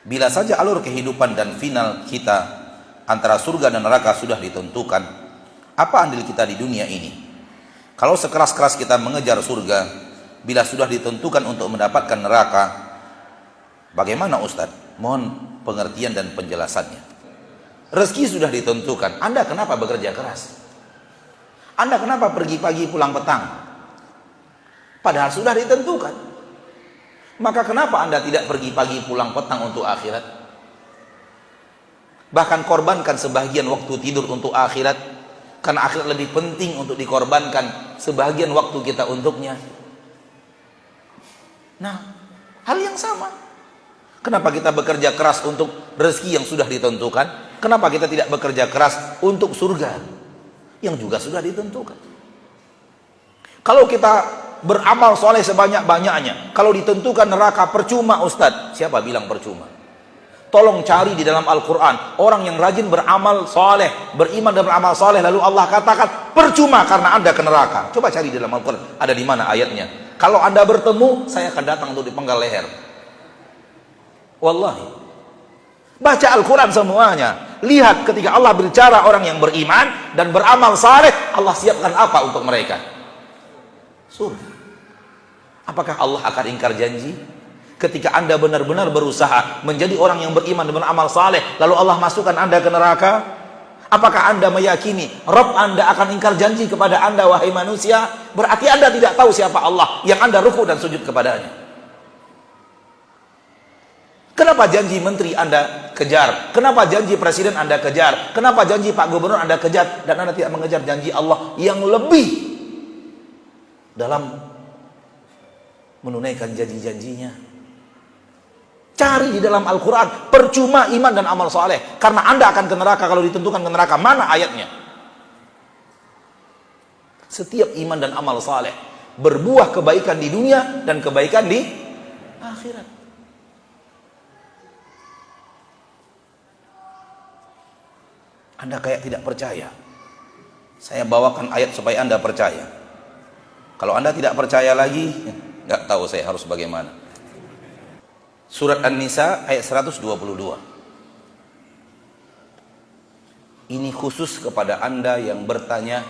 Bila saja alur kehidupan dan final kita antara surga dan neraka sudah ditentukan, apa andil kita di dunia ini? Kalau sekeras-keras kita mengejar surga, bila sudah ditentukan untuk mendapatkan neraka, bagaimana Ustadz? Mohon pengertian dan penjelasannya. Rezeki sudah ditentukan, Anda kenapa bekerja keras? Anda kenapa pergi pagi pulang petang? Padahal sudah ditentukan. Maka kenapa Anda tidak pergi pagi pulang petang untuk akhirat? Bahkan korbankan sebagian waktu tidur untuk akhirat, karena akhirat lebih penting untuk dikorbankan sebagian waktu kita untuknya. Nah, hal yang sama. Kenapa kita bekerja keras untuk rezeki yang sudah ditentukan? Kenapa kita tidak bekerja keras untuk surga yang juga sudah ditentukan? Kalau kita beramal soleh sebanyak-banyaknya, kalau ditentukan neraka percuma Ustadz. Siapa bilang percuma? Tolong cari di dalam Al-Quran orang yang rajin beramal soleh, beriman dan beramal soleh, lalu Allah katakan percuma karena Anda ke neraka. Coba cari di dalam Al-Quran, ada di mana ayatnya? Kalau Anda bertemu, saya akan datang untuk dipenggal leher. Wallahi. Baca Al-Quran semuanya. Lihat ketika Allah berbicara orang yang beriman dan beramal saleh, Allah siapkan apa untuk mereka? Surga. Apakah Allah akan ingkar janji? Ketika Anda benar-benar berusaha menjadi orang yang beriman dan beramal saleh, lalu Allah masukkan Anda ke neraka, apakah Anda meyakini Rabb Anda akan ingkar janji kepada Anda, wahai manusia? Berarti Anda tidak tahu siapa Allah yang Anda ruku dan sujud kepadanya. Kenapa janji menteri Anda kejar? Kenapa janji presiden Anda kejar? Kenapa janji Pak Gubernur Anda kejar? Dan Anda tidak mengejar janji Allah yang lebih dalam menunaikan janji-janjinya. Cari di dalam Al-Quran, percuma iman dan amal soleh, karena Anda akan ke neraka kalau ditentukan ke neraka. Mana ayatnya? Setiap iman dan amal soleh berbuah kebaikan di dunia dan kebaikan di akhirat. Anda kayak tidak percaya. Saya bawakan ayat supaya Anda percaya. Kalau Anda tidak percaya lagi, nggak tahu saya harus bagaimana. Surat An-Nisa ayat 122. Ini khusus kepada Anda yang bertanya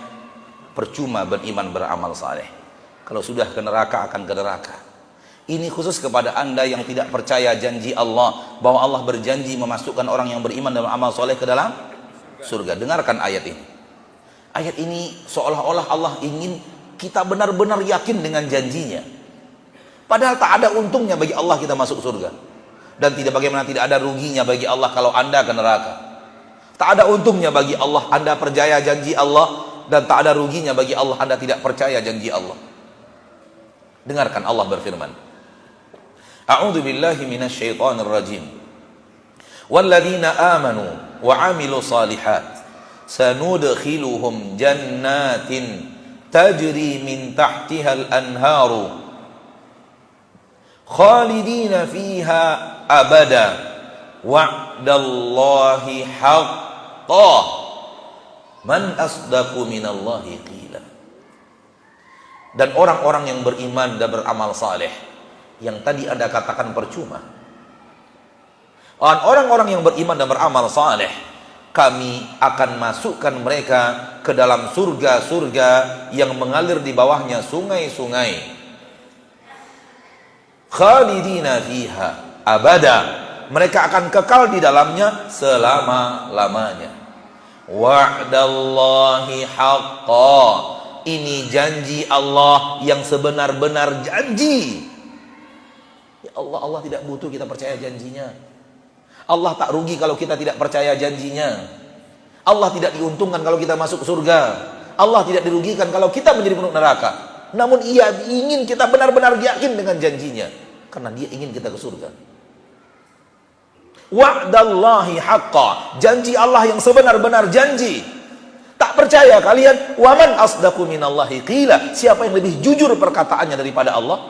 percuma beriman beramal saleh. Kalau sudah ke neraka akan ke neraka. Ini khusus kepada Anda yang tidak percaya janji Allah, bahwa Allah berjanji memasukkan orang yang beriman dan beramal saleh ke dalam surga. Dengarkan ayat ini. Ayat ini seolah-olah Allah ingin kita benar-benar yakin dengan janjinya. Padahal tak ada untungnya bagi Allah kita masuk surga. Dan tidak ada ruginya bagi Allah kalau Anda ke neraka. Tak ada untungnya bagi Allah Anda percaya janji Allah, dan tak ada ruginya bagi Allah Anda tidak percaya janji Allah. Dengarkan Allah berfirman. A'udzu billahi minasyaitonir rajim. Walladzina amanu wa 'amilus shalihat sanudkhiluhum jannatin tajri min tahtihal anharu khalidina fiha abada wa'dallahi haqqan man asdaqu minallahi qila. Dan orang-orang yang beriman dan beramal saleh yang tadi Anda katakan percuma, orang-orang yang beriman dan beramal saleh, kami akan masukkan mereka ke dalam surga-surga yang mengalir di bawahnya sungai-sungai. Khalidina fiha abada, mereka akan kekal di dalamnya selama-lamanya. Wa'dallahi haqqan, ini janji Allah yang sebenar-benar janji. Ya Allah, Allah tidak butuh kita percaya janjinya. Allah tak rugi kalau kita tidak percaya janjinya. Allah tidak diuntungkan kalau kita masuk surga. Allah tidak dirugikan kalau kita menjadi penduduk neraka. Namun Ia ingin kita benar-benar yakin dengan janjinya, karena Dia ingin kita ke surga. Wa'dallahi haqqa, janji Allah yang sebenar-benar janji. Tak percaya kalian? Waman asdaqu minallahi qila, siapa yang lebih jujur perkataannya daripada Allah?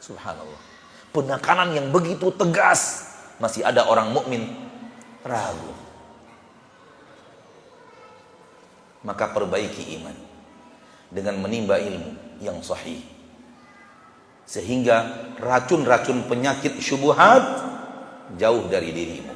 Subhanallah. Penekanan yang begitu tegas, masih ada orang mukmin ragu. Maka perbaiki iman dengan menimba ilmu yang sahih. sehingga racun-racun penyakit syubhat jauh dari dirimu.